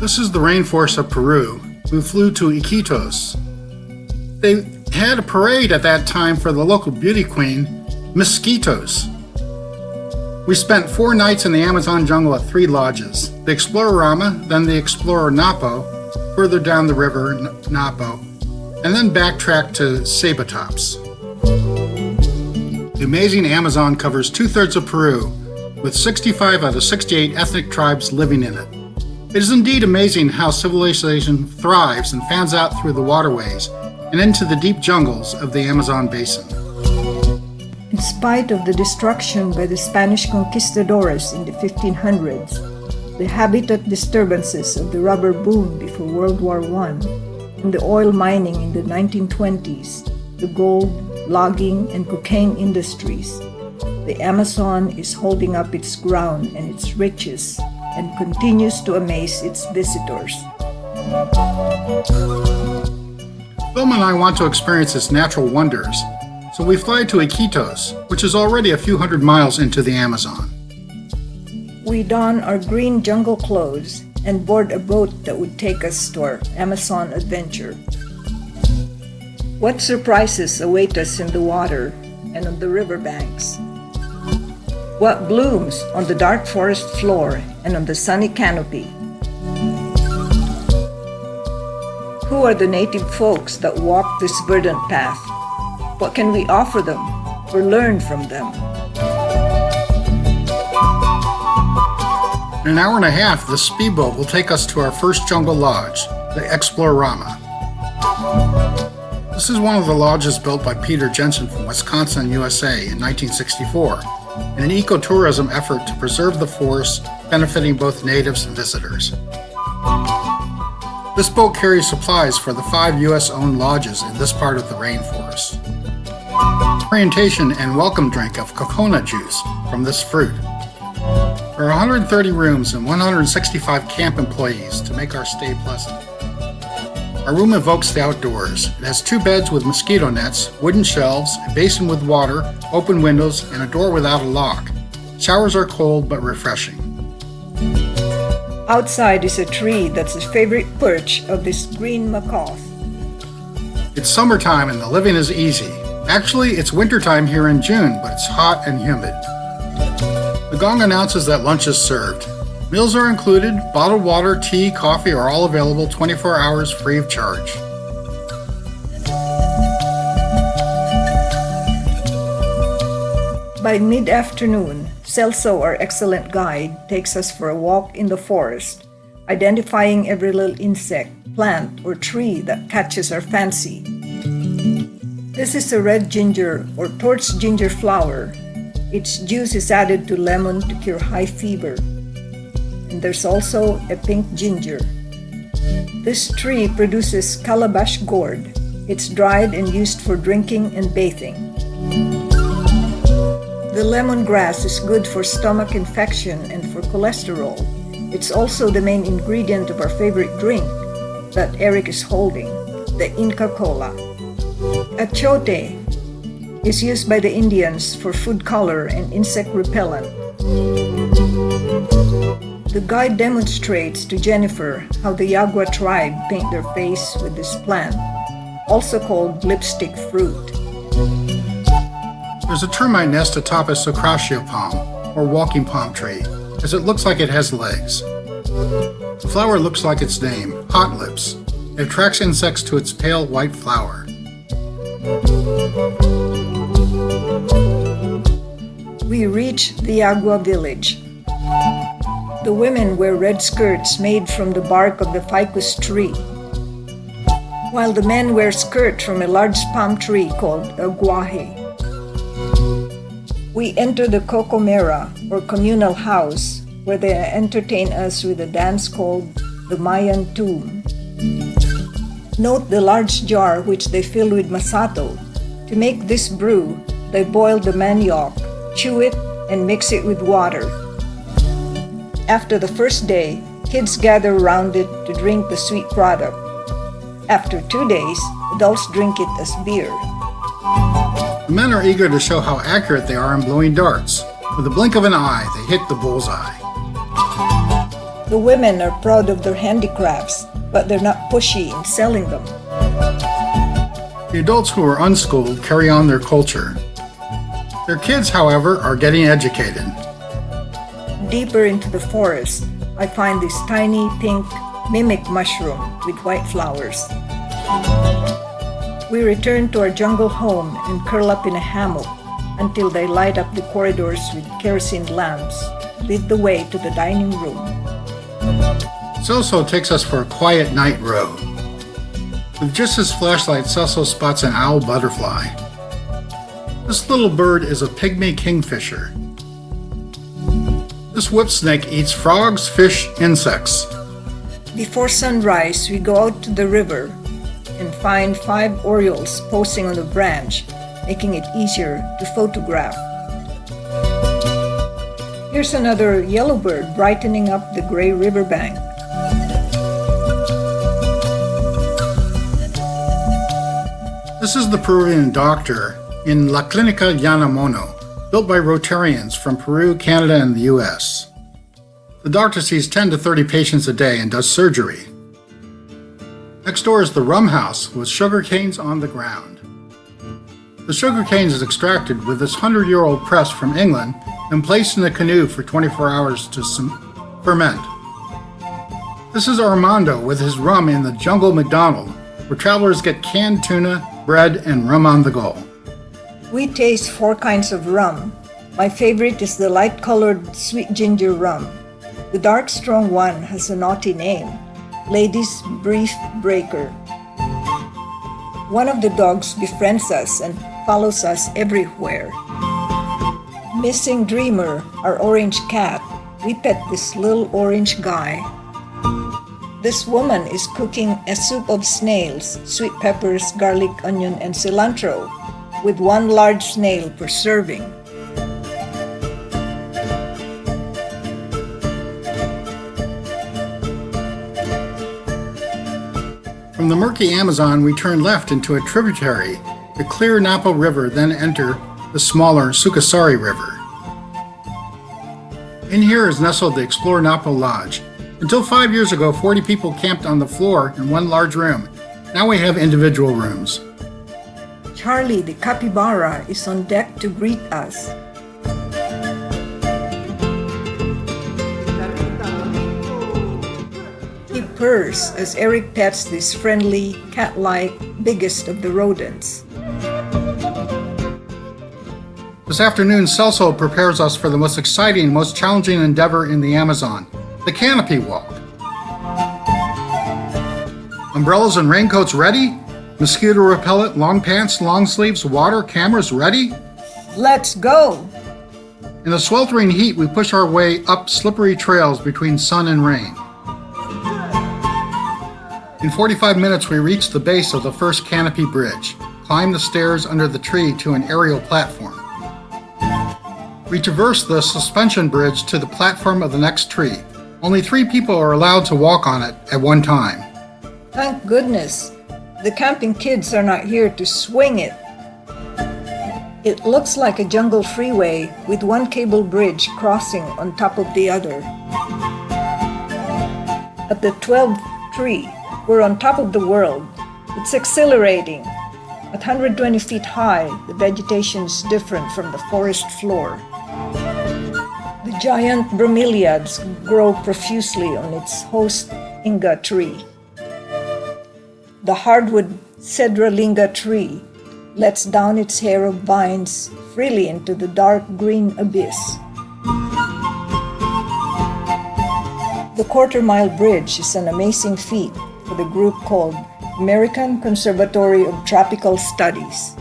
This is the rainforest of Peru. We flew to Iquitos. They had a parade at that time for the local beauty queen, Mosquitos. We spent 4 nights in the Amazon jungle at 3 lodges, the Explorerama, then the Explorer Napo, further down the river, Napo, and then backtracked to Sabatops. The amazing Amazon covers 2/3 of Peru, with 65 out of 68 ethnic tribes living in it. It is indeed amazing how civilization thrives and fans out through the waterways and into the deep jungles of the Amazon basin. In spite of the destruction by the Spanish conquistadores in the 1500s, the habitat disturbances of the rubber boom before World War I, and the oil mining in the 1920s, the gold, logging, and cocaine industries, the Amazon is holding up its ground and its riches and continues to amaze its visitors. Wilma and I want to experience its natural wonders, so we fly to Iquitos, which is already a few hundred miles into the Amazon. We don our green jungle clothes and board a boat that would take us to our Amazon adventure. What surprises await us in the water and on the riverbanks? What blooms on the dark forest floor and on the sunny canopy? Who are the native folks that walk this verdant path? What can we offer them or learn from them? In an hour and a half, the speedboat will take us to our first jungle lodge, the Explorerama. This is one of the lodges built by Peter Jensen from Wisconsin, USA in 1964, in an ecotourism effort to preserve the forest, benefiting both natives and visitors. This boat carries supplies for the 5 U.S.-owned lodges in this part of the rainforest. Orientation and welcome drink of coconut juice from this fruit. There are 130 rooms and 165 camp employees to make our stay pleasant. Our room evokes the outdoors. It has 2 beds with mosquito nets, wooden shelves, a basin with water, open windows, and a door without a lock. Showers are cold but refreshing. Outside is a tree that's the favorite perch of this green macaw. It's summertime and the living is easy. Actually, it's wintertime here in June, but it's hot and humid. The gong announces that lunch is served. Meals are included, bottled water, tea, coffee are all available 24 hours free of charge. By mid-afternoon, Celso, our excellent guide, takes us for a walk in the forest, identifying every little insect, plant, or tree that catches our fancy. This is a red ginger or torch ginger flower. Its juice is added to lemon to cure high fever. And there's also a pink ginger. This tree produces calabash gourd. It's dried and used for drinking and bathing. The lemongrass is good for stomach infection and for cholesterol. It's also the main ingredient of our favorite drink that Eric is holding, the Inca Cola. Achote is used by the Indians for food color and insect repellent. The guide demonstrates to Jennifer how the Yagua tribe paint their face with this plant, also called lipstick fruit. There's a termite nest atop a socratio palm, or walking palm tree, as it looks like it has legs. The flower looks like its name, hot lips. It attracts insects to its pale white flower. We reach the Yagua village. The women wear red skirts made from the bark of the ficus tree, while the men wear skirts from a large palm tree called a guaje. We enter the cocomera, or communal house, where they entertain us with a dance called the Mayan Tomb. Note the large jar which they fill with masato. To make this brew, they boil the manioc, chew it, and mix it with water. After the first day, kids gather around it to drink the sweet product. After 2 days, adults drink it as beer. The men are eager to show how accurate they are in blowing darts. With a blink of an eye, they hit the bullseye. The women are proud of their handicrafts, but they're not pushy in selling them. The adults who are unschooled carry on their culture. Their kids, however, are getting educated. Deeper into the forest, I find this tiny pink mimic mushroom with white flowers. We return to our jungle home and curl up in a hammock until they light up the corridors with kerosene lamps, lead the way to the dining room. Celso takes us for a quiet night row. With just his flashlight, Celso spots an owl butterfly. This little bird is a pygmy kingfisher. This whip snake eats frogs, fish, insects. Before sunrise, we go out to the river and find 5 orioles posing on a branch, making it easier to photograph. Here's another yellowbird brightening up the gray riverbank. This is the Peruvian doctor in La Clínica Llanamono, built by Rotarians from Peru, Canada, and the US. The doctor sees 10 to 30 patients a day and does surgery. Next door is the rum house with sugar canes on the ground. The sugar cane is extracted with this 100-year-old press from England and placed in a canoe for 24 hours to ferment. This is Armando with his rum in the Jungle McDonald, where travelers get canned tuna, bread, and rum on the go. We taste 4 kinds of rum. My favorite is the light-colored sweet ginger rum. The dark strong one has a naughty name, Ladies Brief Breaker. One of the dogs befriends us and follows us everywhere. Missing Dreamer, our orange cat, we pet this little orange guy. This woman is cooking a soup of snails, sweet peppers, garlic, onion, and cilantro, with 1 large snail per serving. From the murky Amazon, we turn left into a tributary, the clear Napo River, then enter the smaller Sukasari River. In here is nestled the Explore Napo Lodge. Until 5 years ago, 40 people camped on the floor in 1 large room. Now we have individual rooms. Charlie the capybara is on deck to greet us. He purrs as Eric pets this friendly, cat-like, biggest of the rodents. This afternoon, Celso prepares us for the most exciting, most challenging endeavor in the Amazon, the canopy walk. Umbrellas and raincoats ready? Mosquito repellent, long pants, long sleeves, water, cameras ready? Let's go! In the sweltering heat, we push our way up slippery trails between sun and rain. In 45 minutes, we reach the base of the first canopy bridge, climb the stairs under the tree to an aerial platform. We traverse the suspension bridge to the platform of the next tree. Only 3 people are allowed to walk on it at one time. Thank goodness, the camping kids are not here to swing it. It looks like a jungle freeway with 1 cable bridge crossing on top of the other. At the 12th tree, we're on top of the world. It's exhilarating. At 120 feet high, the vegetation is different from the forest floor. The giant bromeliads grow profusely on its host Inga tree. The hardwood Cedralinga tree lets down its hair of vines freely into the dark green abyss. The quarter-mile bridge is an amazing feat for the group called American Conservatory of Tropical Studies.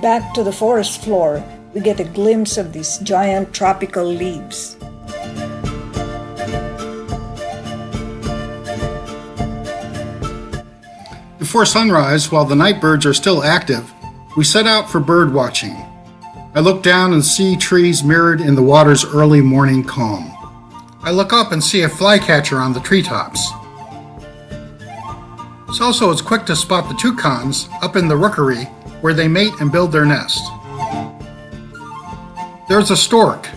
Back to the forest floor, we get a glimpse of these giant tropical leaves. Before sunrise, while the night birds are still active, we set out for bird watching. I look down and see trees mirrored in the water's early morning calm. I look up and see a flycatcher on the treetops. Celso is quick to spot the toucans up in the rookery where they mate and build their nest. There's a stork.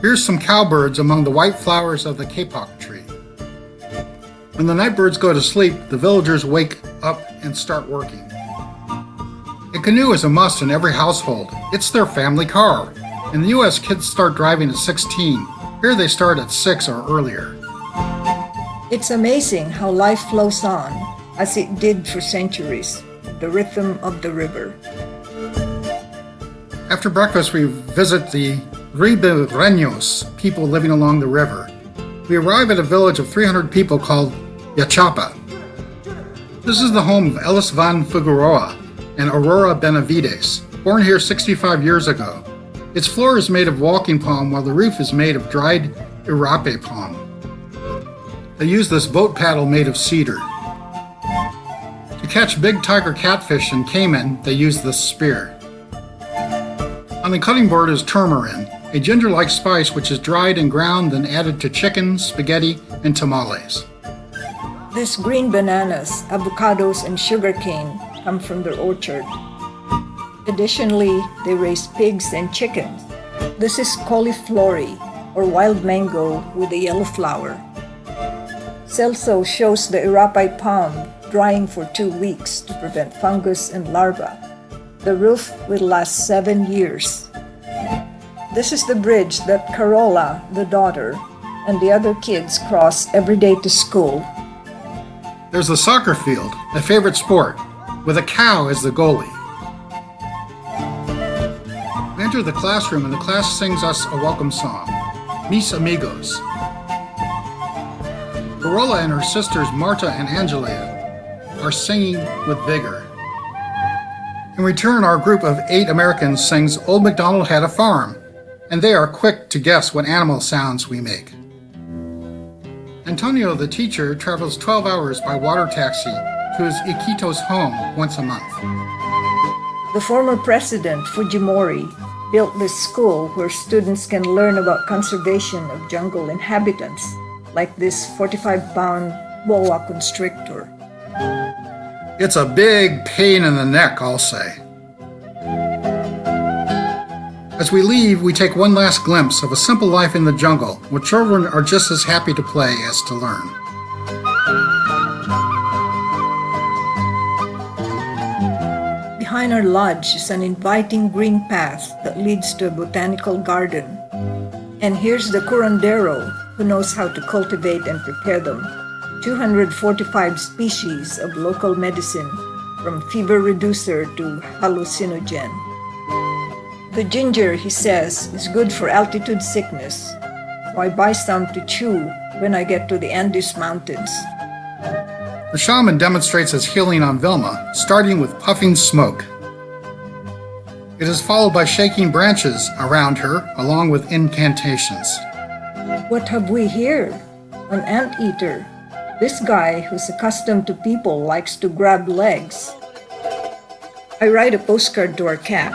Here's some cowbirds among the white flowers of the kapok tree. When the night birds go to sleep, the villagers wake up and start working. A canoe is a must in every household. It's their family car. In the US, kids start driving at 16. Here they start at 6 or earlier. It's amazing how life flows on, as it did for centuries, the rhythm of the river. After breakfast, we visit the Ribereños, people living along the river. We arrive at a village of 300 people called Yachapa. This is the home of Ellis van Figueroa and Aurora Benavides, born here 65 years ago. Its floor is made of walking palm while the roof is made of dried irape palm. They use this boat paddle made of cedar. To catch big tiger catfish and caiman, they use this spear. On the cutting board is turmeric, a ginger-like spice which is dried and ground then added to chicken, spaghetti, and tamales. These green bananas, avocados, and sugarcane come from their orchard. Additionally, they raise pigs and chickens. This is cauliflory, or wild mango with a yellow flower. Celso shows the irape palm drying for 2 weeks to prevent fungus and larvae. The roof will last 7 years. This is the bridge that Carola, the daughter, and the other kids cross every day to school. There's the soccer field, a favorite sport, with a cow as the goalie. We enter the classroom and the class sings us a welcome song, Mis Amigos. Carola and her sisters Marta and Angela are singing with vigor. In return, our group of 8 Americans sings Old MacDonald Had a Farm, and they are quick to guess what animal sounds we make. Antonio, the teacher, travels 12 hours by water taxi to his Iquitos home once a month. The former president, Fujimori, built this school where students can learn about conservation of jungle inhabitants, like this 45-pound boa constrictor. It's a big pain in the neck, I'll say. As we leave, we take one last glimpse of a simple life in the jungle, where children are just as happy to play as to learn. Behind our lodge is an inviting green path that leads to a botanical garden. And here's the curandero, who knows how to cultivate and prepare them. 245 species of local medicine, from fever reducer to hallucinogen. The ginger, he says, is good for altitude sickness, so I buy some to chew when I get to the Andes Mountains. The shaman demonstrates his healing on Vilma, starting with puffing smoke. It is followed by shaking branches around her, along with incantations. What have we here? An anteater. This guy, who's accustomed to people, likes to grab legs. I write a postcard to our cat.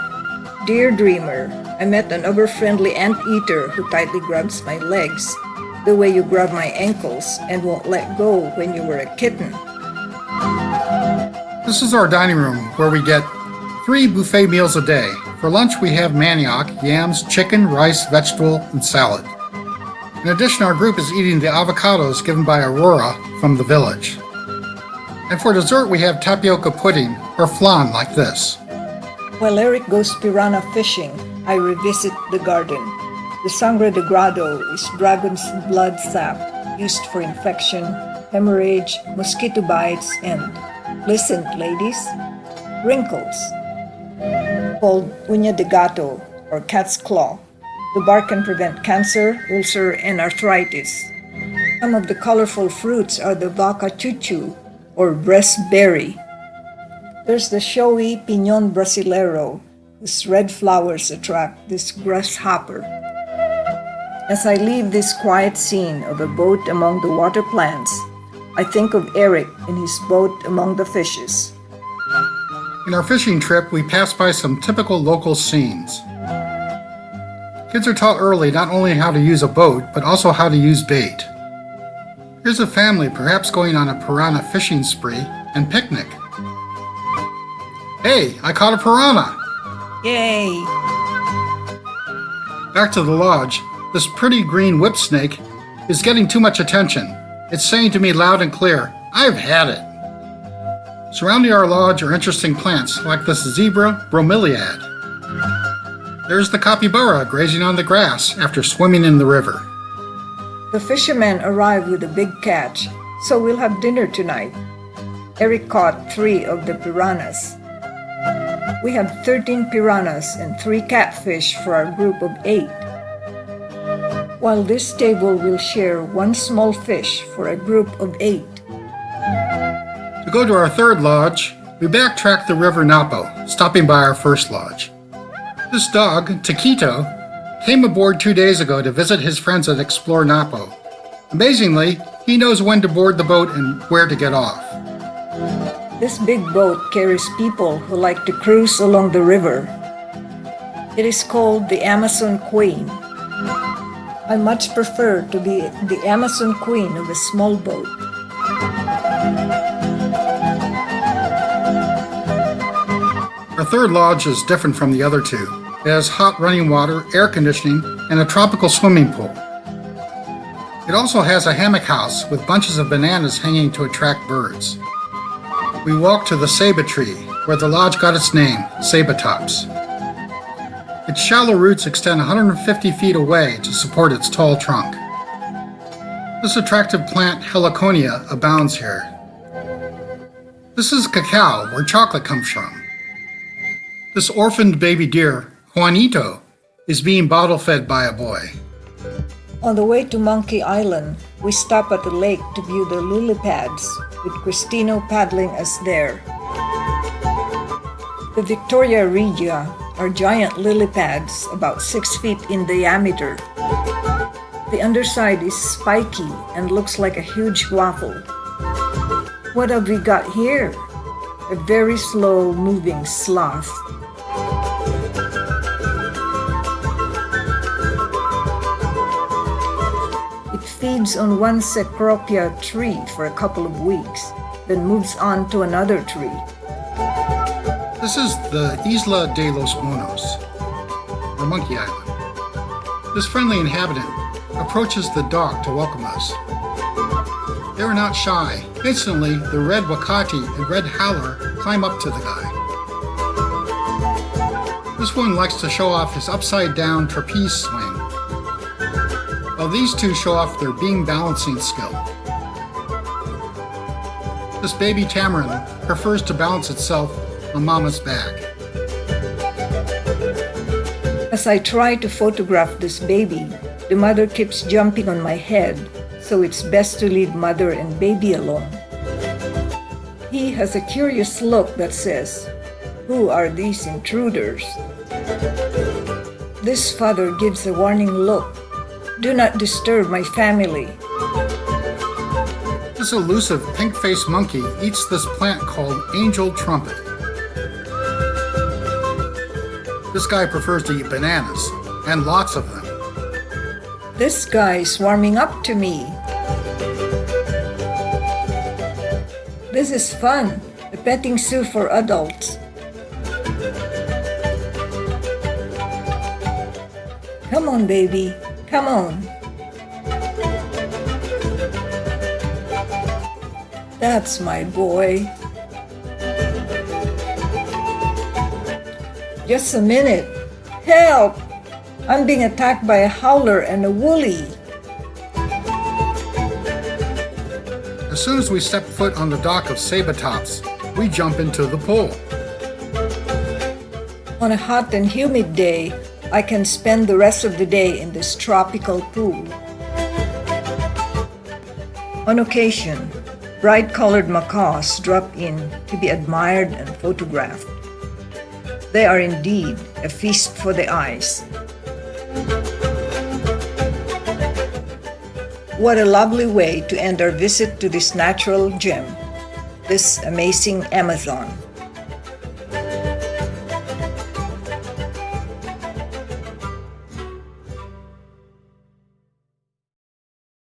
Dear Dreamer, I met an over-friendly anteater who tightly grabs my legs, the way you grab my ankles and won't let go when you were a kitten. This is our dining room, where we get 3 buffet meals a day. For lunch, we have manioc, yams, chicken, rice, vegetable, and salad. In addition, our group is eating the avocados given by Aurora from the village. And for dessert, we have tapioca pudding, or flan like this. While Eric goes piranha fishing, I revisit the garden. The sangre de grado is dragon's blood sap, used for infection, hemorrhage, mosquito bites, and, listen ladies, wrinkles. Called uña de gato, or cat's claw. The bark can prevent cancer, ulcer, and arthritis. Some of the colorful fruits are the vaca chuchu, or breast berry. There's the showy Piñón Brasilero, whose red flowers attract this grasshopper. As I leave this quiet scene of a boat among the water plants, I think of Eric in his boat among the fishes. In our fishing trip, we pass by some typical local scenes. Kids are taught early not only how to use a boat, but also how to use bait. Here's a family perhaps going on a piranha fishing spree and picnic. Hey, I caught a piranha! Yay! Back to the lodge, This pretty green whip snake is getting too much attention. It's saying to me loud and clear, "I've had it." Surrounding our lodge are interesting plants like this zebra bromeliad. There's the capybara grazing on the grass after swimming in the river. The fishermen arrived with a big catch, so we'll have dinner tonight. Eric caught 3 of the piranhas. We have 13 piranhas and 3 catfish for our group of 8. While this table will share 1 small fish for a group of 8. To go to our third lodge, we backtracked the river Napo, stopping by our first lodge. This dog, Taquito, came aboard 2 days ago to visit his friends at Explore Napo. Amazingly, he knows when to board the boat and where to get off. This big boat carries people who like to cruise along the river. It is called the Amazon Queen. I much prefer to be the Amazon Queen of a small boat. Our third lodge is different from the other 2. It has hot running water, air conditioning, and a tropical swimming pool. It also has a hammock house with bunches of bananas hanging to attract birds. We walked to the ceiba tree, where the lodge got its name, ceiba tops. Its shallow roots extend 150 feet away to support its tall trunk. This attractive plant, heliconia, abounds here. This is cacao, where chocolate comes from. This orphaned baby deer, Juanito, is being bottle-fed by a boy. On the way to Monkey Island, we stop at the lake to view the lily pads, with Cristino paddling us there. The Victoria regia are giant lily pads about 6 feet in diameter. The underside is spiky and looks like a huge waffle. What have we got here? A very slow-moving sloth. It feeds on one cecropia tree for a couple of weeks, then moves on to another tree. This is the Isla de los Monos, or Monkey Island. This friendly inhabitant approaches the dock to welcome us. They are not shy. Instantly, the red wakati and red howler climb up to the guy. This one likes to show off his upside-down trapeze swing, while these 2 show off their beam balancing skill. This baby tamarin prefers to balance itself on mama's back. As I try to photograph this baby, the mother keeps jumping on my head, so it's best to leave mother and baby alone. He has a curious look that says, "Who are these intruders?" This father gives a warning look. "Do not disturb my family." This elusive pink-faced monkey eats this plant called angel trumpet. This guy prefers to eat bananas, and lots of them. This guy is warming up to me. This is fun, a petting zoo for adults. Come on, baby, come on. That's my boy. Just a minute. Help! I'm being attacked by a howler and a woolly. As soon as we step foot on the dock of ceiba tops, we jump into the pool. On a hot and humid day, I can spend the rest of the day in this tropical pool. On occasion, bright-colored macaws drop in to be admired and photographed. They are indeed a feast for the eyes. What a lovely way to end our visit to this natural gem, this amazing Amazon.